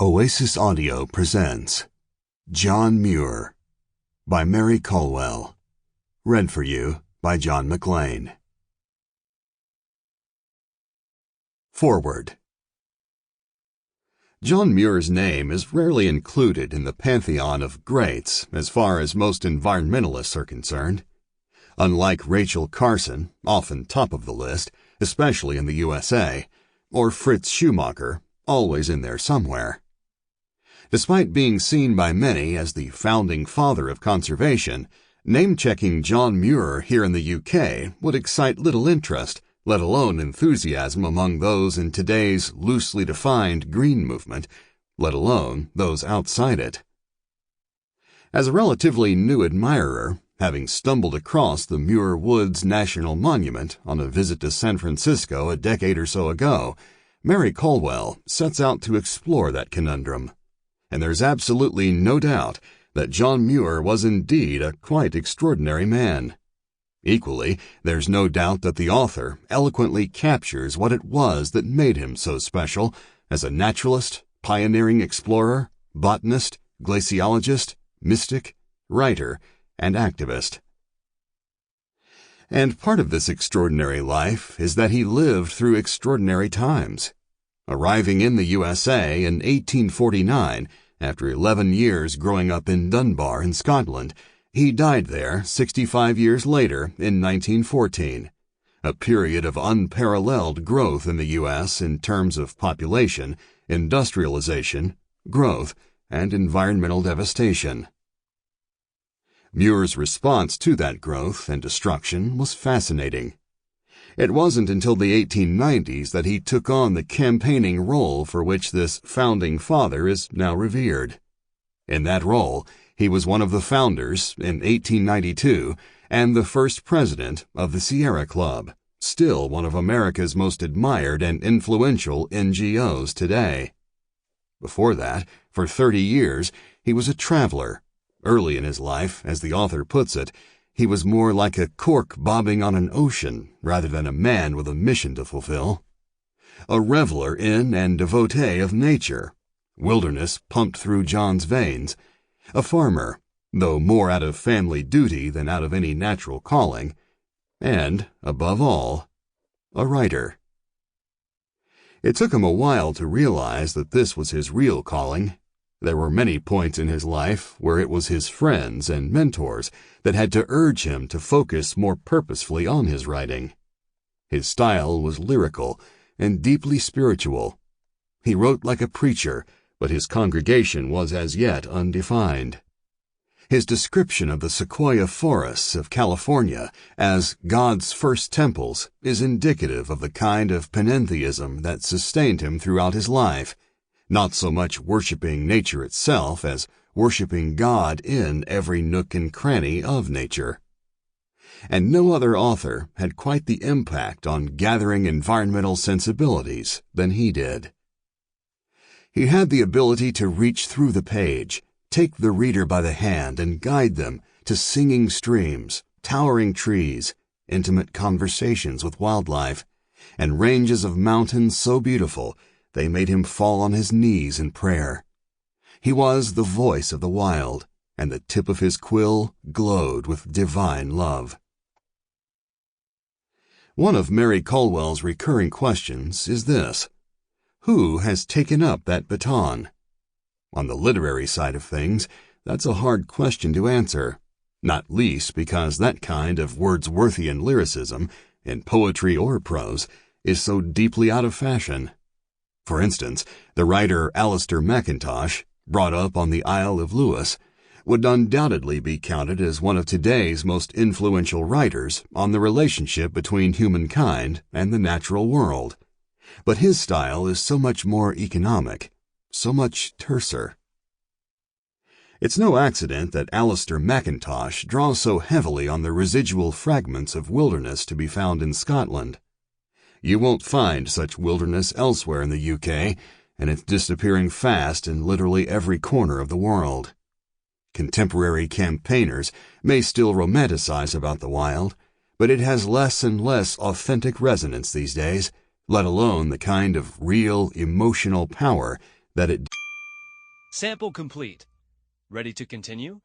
Oasis Audio presents John Muir by Mary Colwell. Read for you by John Mclain. Forward. John Muir's name is rarely included in the pantheon of greats as far as most environmentalists are concerned. Unlike Rachel Carson, often top of the list, especially in the USA, or Fritz Schumacher, always in there somewhere. Despite being seen by many as the founding father of conservation, name-checking John Muir here in the UK would excite little interest, let alone enthusiasm among those in today's loosely defined green movement, let alone those outside it. As a relatively new admirer, having stumbled across the Muir Woods National Monument on a visit to San Francisco a decade or so ago, Mary Colwell sets out to explore that conundrum. And there's absolutely no doubt that John Muir was indeed a quite extraordinary man. Equally, there's no doubt that the author eloquently captures what it was that made him so special as a naturalist, pioneering explorer, botanist, glaciologist, mystic, writer, and activist. And part of this extraordinary life is that he lived through extraordinary times. Arriving in the USA in 1849, after 11 years growing up in Dunbar in Scotland, he died there 65 years later in 1914, a period of unparalleled growth in the U.S. in terms of population, industrialization, growth, and environmental devastation. Muir's response to that growth and destruction was fascinating. It wasn't until the 1890s that he took on the campaigning role for which this founding father is now revered. In that role, he was one of the founders, in 1892, and the first president of the Sierra Club, still one of America's most admired and influential NGOs today. Before that, for 30 years, he was a traveler. Early in his life, as the author puts it, he was more like a cork bobbing on an ocean rather than a man with a mission to fulfill. A reveler in and devotee of nature, wilderness pumped through John's veins. A farmer, though more out of family duty than out of any natural calling. And, above all, a writer. It took him a while to realize that this was his real calling. There were many points in his life where it was his friends and mentors that had to urge him to focus more purposefully on his writing. His style was lyrical and deeply spiritual. He wrote like a preacher, but his congregation was as yet undefined. His description of the sequoia forests of California as God's first temples is indicative of the kind of panentheism that sustained him throughout his life, not so much worshiping nature itself as worshiping God in every nook and cranny of nature. And no other author had quite the impact on gathering environmental sensibilities than he did. He had the ability to reach through the page, take the reader by the hand and guide them to singing streams, towering trees, intimate conversations with wildlife, and ranges of mountains so beautiful they made him fall on his knees in prayer. He was the voice of the wild, and the tip of his quill glowed with divine love. One of Mary Colwell's recurring questions is this: who has taken up that baton? On the literary side of things, that's a hard question to answer, not least because that kind of Wordsworthian lyricism, in poetry or prose, is so deeply out of fashion. For instance, the writer Alistair McIntosh, brought up on the Isle of Lewis, would undoubtedly be counted as one of today's most influential writers on the relationship between humankind and the natural world. But his style is so much more economic, so much terser. It's no accident that Alistair McIntosh draws so heavily on the residual fragments of wilderness to be found in Scotland. You won't find such wilderness elsewhere in the UK, and it's disappearing fast in literally every corner of the world. Contemporary campaigners may still romanticize about the wild, but it has less and less authentic resonance these days, let alone the kind of real emotional power that it Sample complete. Ready to continue?